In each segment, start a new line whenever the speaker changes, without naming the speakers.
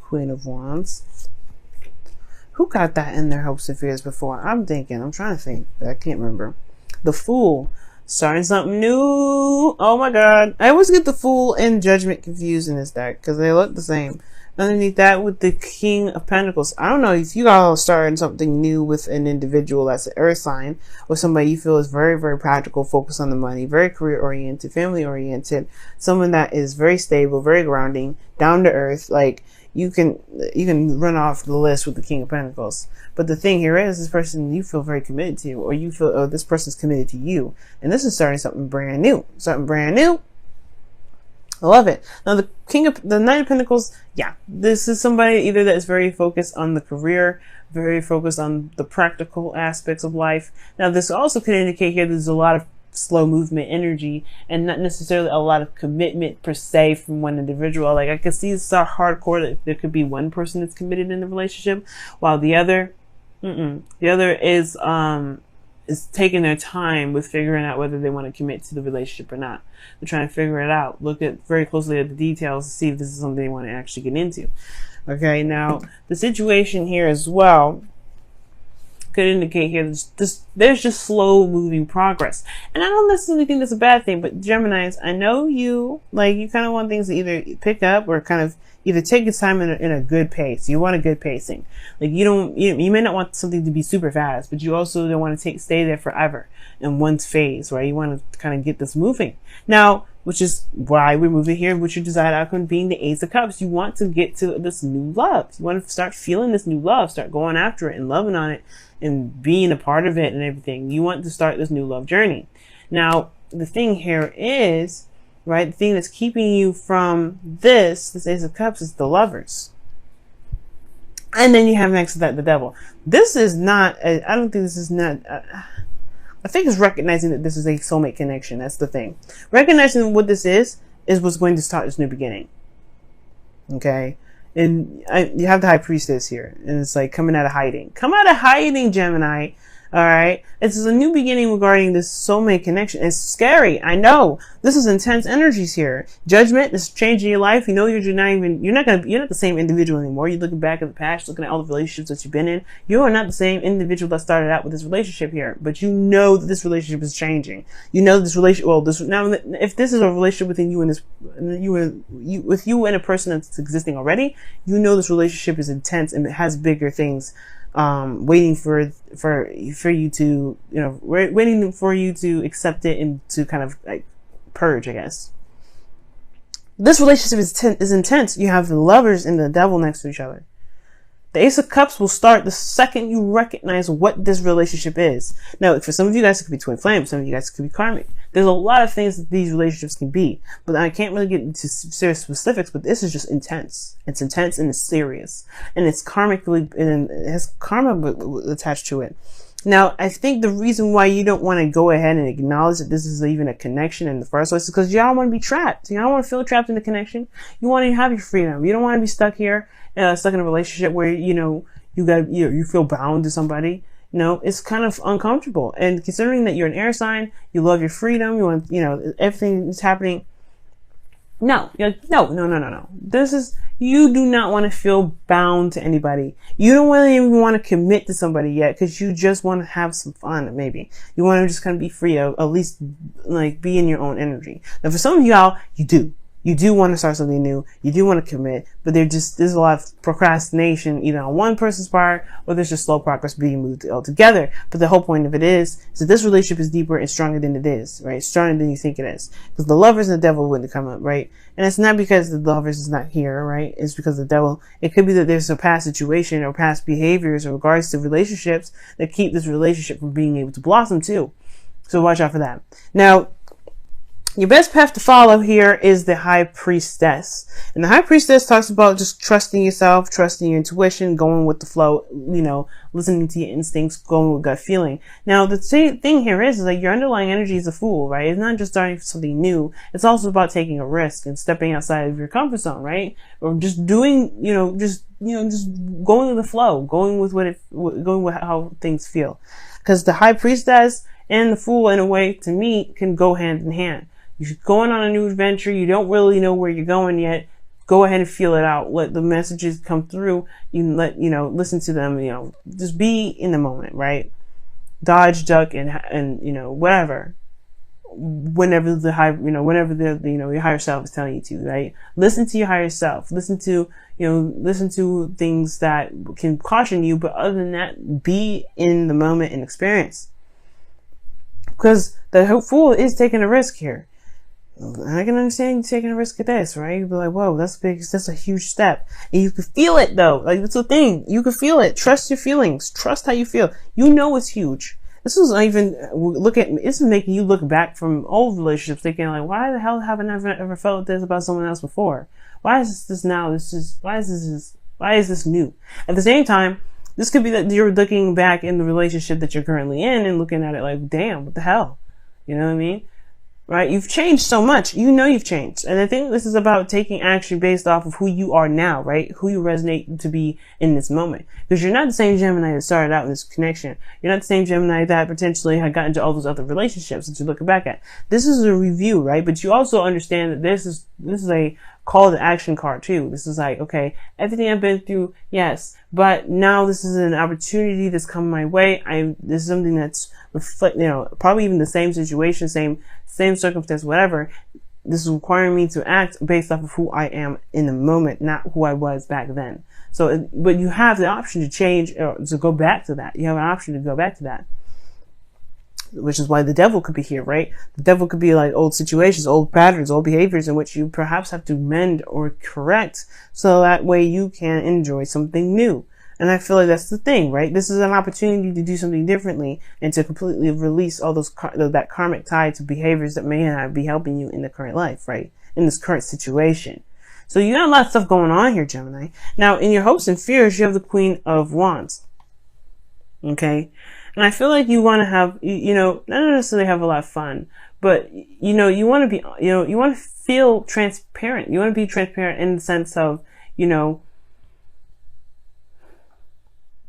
Queen of Wands. Who got that in their hopes and fears before? I'm trying to think, but I can't remember. The Fool. Starting something new. Oh my god. I always get the Fool and Judgment confused in this deck because they look the same. Underneath that with the King of Pentacles. I don't know if you all starting something new with an individual that's an earth sign or somebody you feel is very, very practical, focused on the money, very career oriented, family oriented, someone that is very stable, very grounding, down to earth. Like you can run off the list with the King of Pentacles. But the thing here is this person you feel very committed to, or you feel, oh, this person's committed to you. And this is starting something brand new. Something brand new. I love it. Now the Knight of Pentacles, yeah, this is somebody either that is very focused on the career, very focused on the practical aspects of life. Now this also could indicate here there's a lot of slow movement energy and not necessarily a lot of commitment per se from one individual. Like I could see it's so hardcore that there could be one person that's committed in the relationship while the other is taking their time with figuring out whether they want to commit to the relationship or not. They're trying to figure it out. Look at very closely at the details to see if this is something they want to actually get into. Okay, now the situation here as well could indicate here there's just slow moving progress. And I don't necessarily think that's a bad thing, but Geminis, I know you kind of want things to either pick up or kind of either take your time in a good pace. You want a good pacing. Like you may not want something to be super fast, but you also don't want to stay there forever in one phase, right? You want to kind of get this moving. Now, which is why we're moving here, which your desired outcome being the Ace of Cups. You want to get to this new love. You want to start feeling this new love, start going after it and loving on it and being a part of it and everything. You want to start this new love journey. Now, the thing here is, right, the thing that's keeping you from this Ace of Cups is the Lovers. And then you have next to that the Devil. This is not, I don't think this is not, I think it's recognizing that this is a soulmate connection. That's the thing. Recognizing what this is what's going to start this new beginning. Okay? And you have the High Priestess here. And it's like coming out of hiding. Come out of hiding, Gemini. Alright? This is a new beginning regarding this soulmate connection. It's scary. I know. This is intense energies here. Judgment is changing your life. You know you're not the same individual anymore. You're looking back at the past, looking at all the relationships that you've been in. You are not the same individual that started out with this relationship here. But you know that this relationship is changing. You know this relationship, now if this is a relationship within you and with you and a person that's existing already, you know this relationship is intense and it has bigger things waiting for you to, waiting for you to accept it and to kind of like purge, I guess. This relationship is intense. You have the Lovers and the Devil next to each other. The Ace of Cups will start the second you recognize what this relationship is. Now, for some of you guys, it could be twin flame. Some of you guys, it could be karmic. There's a lot of things that these relationships can be, but I can't really get into serious specifics, but this is just intense. It's intense and it's serious. And it's karmically, and it has karma attached to it. Now, I think the reason why you don't want to go ahead and acknowledge that this is even a connection in the first place is because y'all want to be trapped. Y'all want to feel trapped in the connection. You want to have your freedom. You don't want to be stuck here, stuck in a relationship where, you feel bound to somebody. It's kind of uncomfortable. And considering that you're an air sign, you love your freedom, you want, everything that's happening. No. You do not want to feel bound to anybody. You don't really even want to commit to somebody yet because you just want to have some fun, maybe. You want to just kind of be free, at least like be in your own energy. Now for some of y'all, you do. You do want to start something new. You do want to commit, but there's a lot of procrastination either on one person's part or there's just slow progress being moved altogether. But the whole point of it is that this relationship is deeper and stronger than it is, right? Stronger than you think it is. Because the Lovers and the Devil wouldn't come up, right? And it's not because the Lovers is not here, right? It's because the Devil, it could be that there's a past situation or past behaviors in regards to relationships that keep this relationship from being able to blossom too. So watch out for that. Now, your best path to follow here is the High Priestess. And the High Priestess talks about just trusting yourself, trusting your intuition, going with the flow, listening to your instincts, going with gut feeling. Now, the thing here is like your underlying energy is a Fool, right? It's not just starting something new. It's also about taking a risk and stepping outside of your comfort zone, right? Or just doing, just going with the flow, going with how things feel. Because the High Priestess and the Fool, in a way, to me, can go hand in hand. You're going on a new adventure. You don't really know where you're going yet. go ahead and feel it out. Let the messages come through. Listen to them, just be in the moment, right? Dodge, duck, and whatever. Whenever your higher self is telling you to, right? Listen to your higher self. Listen to things that can caution you, but other than that, be in the moment and experience. Because the fool is taking a risk here. I can understand you taking a risk at this, right? You'd be like, whoa, that's big. That's a huge step. And you can feel it though. Like, that's the thing. You can feel it. Trust your feelings. Trust how you feel. You know it's huge. This is this is making you look back from old relationships thinking like, why the hell haven't I ever felt this about someone else before? Why is this now? Why is this new? At the same time, this could be that you're looking back in the relationship that you're currently in and looking at it like, damn, what the hell? You know what I mean? Right? You've changed so much. You've changed. And I think this is about taking action based off of who you are now, right? Who you resonate to be in this moment. Because you're not the same Gemini that started out in this connection. You're not the same Gemini that potentially had gotten into all those other relationships that you're looking back at. This is a review, right? But you also understand that this is a call to action card too. This is like, okay, everything I've been through, yes, but now this is an opportunity that's come my way. This is something that's probably even the same situation, same circumstance, whatever. This is requiring me to act based off of who I am in the moment, not who I was back then. So, but you have the option to change or to go back to that. You have an option to go back to that. Which is why the devil could be here, right? The devil could be like old situations, old patterns, old behaviors in which you perhaps have to mend or correct so that way you can enjoy something new. And I feel like that's the thing, right? This is an opportunity to do something differently and to completely release all that karmic tie to behaviors that may not be helping you in the current life, right? In this current situation. So you got a lot of stuff going on here, Gemini. Now, in your hopes and fears, you have the Queen of Wands. Okay? And I feel like you want to have, not necessarily have a lot of fun, but, you want to be, you want to feel transparent. You want to be transparent in the sense of, you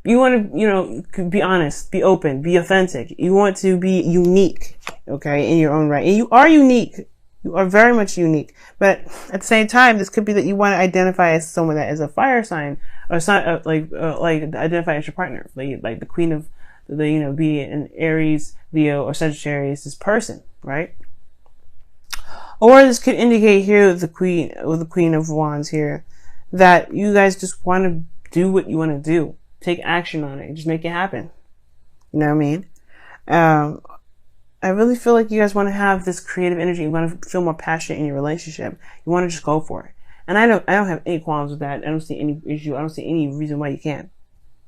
want to, be honest, be open, be authentic. You want to be unique, okay, in your own right. And you are unique. You are very much unique. But at the same time, this could be that you want to identify as someone that is a fire sign or like identify as your partner, like the Queen of be an Aries, Leo, or Sagittarius, this person, right? Or this could indicate here with the Queen of Wands here, that you guys just want to do what you want to do. Take action on it. Just make it happen. You know what I mean? I really feel like you guys want to have this creative energy. You want to feel more passionate in your relationship. You want to just go for it. And I don't have any qualms with that. I don't see any issue. I don't see any reason why you can't.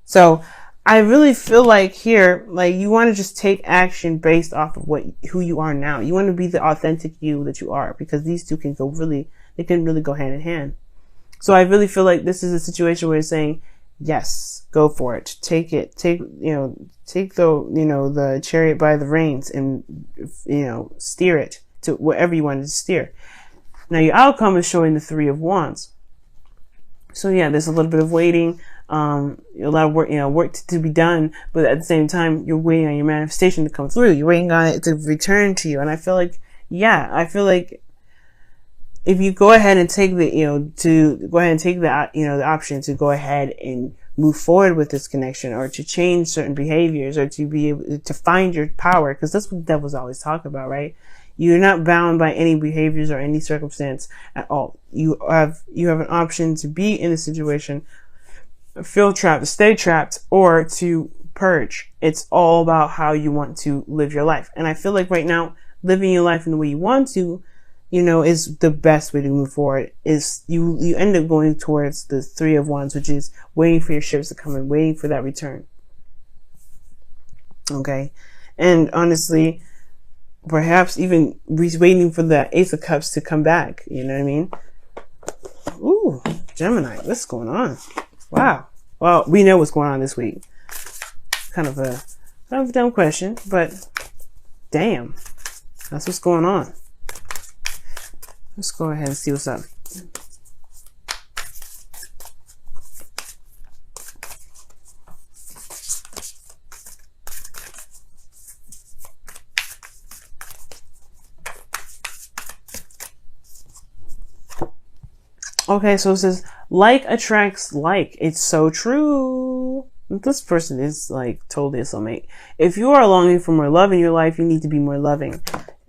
So, I really feel like here, like you want to just take action based off of who you are now. You want to be the authentic you that you are, because these two can really go hand in hand. So I really feel like this is a situation where you're saying, yes, go for it. Take the chariot by the reins and, steer it to wherever you want it to steer. Now your outcome is showing the Three of Wands. So yeah, there's a little bit of waiting. A lot of work to be done, but at the same time, you're waiting on your manifestation to come through. You're waiting on it to return to you. And I feel like, if you go ahead and take the option to go ahead and move forward with this connection, or to change certain behaviors, or to be able to find your power, because that's what the devil's always talking about, right? You're not bound by any behaviors or any circumstance at all. You have an option to be in a situation, feel trapped, stay trapped, or to purge. It's all about how you want to live your life. And I feel like right now, living your life in the way you want to, is the best way to move forward. Is you end up going towards the Three of Wands, which is waiting for your ships to come in, waiting for that return. Okay. And honestly, perhaps even waiting for the Ace of Cups to come back. You know what I mean? Ooh, Gemini, what's going on? Wow. Well, we know what's going on this week. Kind of a dumb question, but damn, that's what's going on. Let's go ahead and see what's up. Okay, so it says, like attracts like. It's so true. This person is like totally a soulmate. If you are longing for more love in your life, you need to be more loving.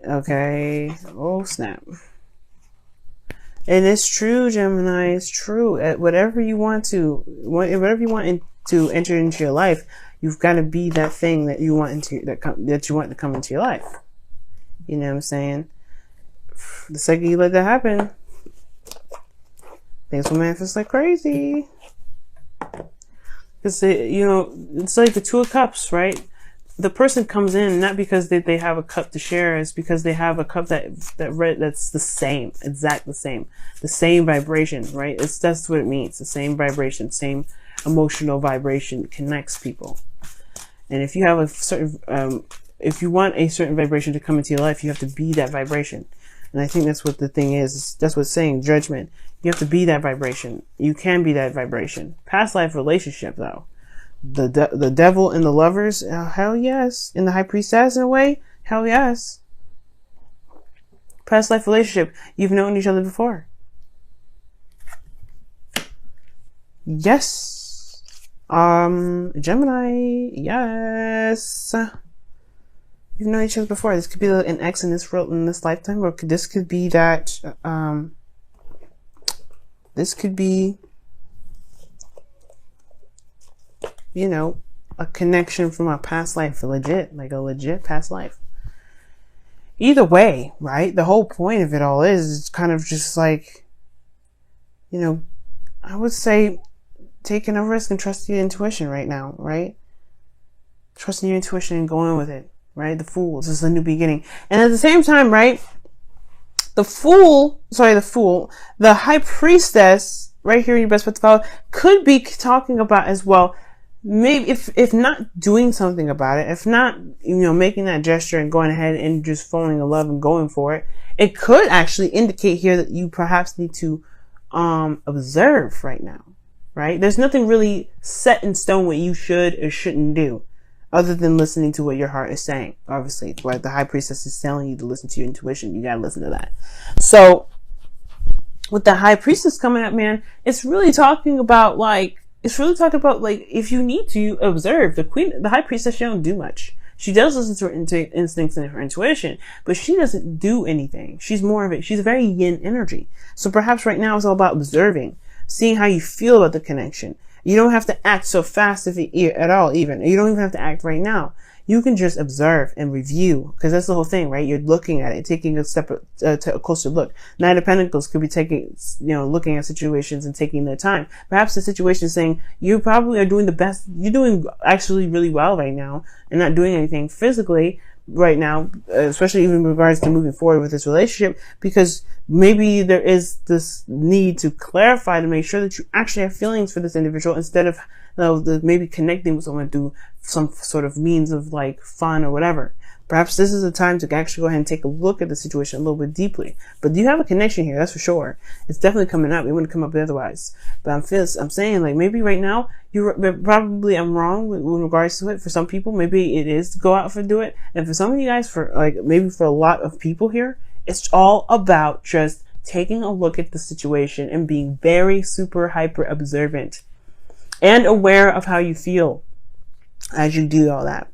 Okay. Oh, snap. And it's true, Gemini. It's true. Whatever you want to enter into your life, you've got to be that thing that you want that you want to come into your life. You know what I'm saying? The second you let that happen, things will manifest like crazy. Because, it's like the Two of Cups, right? The person comes in not because they have a cup to share, it's because they have a cup that's the same, exact the same vibration, right? That's what it means. The same vibration, same emotional vibration connects people. And if you have a certain, if you want a certain vibration to come into your life, you have to be that vibration. And I think that's what the thing is. That's what's saying, judgment. You have to be that vibration. You can be that vibration. Past life relationship, though. The devil and the lovers, hell yes. And the high priestess, in a way, hell yes. Past life relationship. You've known each other before. Yes. Gemini, yes. You've known each other before. This could be an ex in this world, in this lifetime, or this could be that, this could be, a connection from a past life, a legit past life. Either way, right? The whole point of it all is, it's kind of just like, I would say taking a risk and trusting your intuition right now, right? Trusting your intuition and going with it, right? The Fool. This is a new beginning. And at the same time, right? The High Priestess, right here in your best bet to follow, could be talking about as well, maybe if not doing something about it, if not, making that gesture and going ahead and just falling in love and going for it, it could actually indicate here that you perhaps need to observe right now, right? There's nothing really set in stone what you should or shouldn't do, other than listening to what your heart is saying. Obviously, what the High Priestess is telling you to listen to your intuition, you gotta listen to that. So, with the High Priestess coming up, man, it's really talking about if you need to observe the High Priestess, she don't do much. She does listen to her instincts and her intuition, but she doesn't do anything. She's a very yin energy. So perhaps right now it's all about observing, seeing how you feel about the connection. You don't have to act so fast at all, even. You don't even have to act right now. You can just observe and review, because that's the whole thing, right? You're looking at it, taking a closer look. Knight of Pentacles could be looking at situations and taking their time. Perhaps the situation is saying, you probably are doing the best. You're doing actually really well right now and not doing anything physically right now, especially even in regards to moving forward with this relationship, because maybe there is this need to clarify to make sure that you actually have feelings for this individual instead of maybe connecting with someone through some sort of means of like fun or whatever. Perhaps this is a time to actually go ahead and take a look at the situation a little bit deeply. But you have a connection here, that's for sure. It's definitely coming up. It wouldn't come up otherwise. But I'm saying, like, maybe right now, I'm wrong with regards to it. For some people, maybe it is to go out and do it. And for some of you guys, maybe for a lot of people here, it's all about just taking a look at the situation and being very super hyper observant and aware of how you feel as you do all that.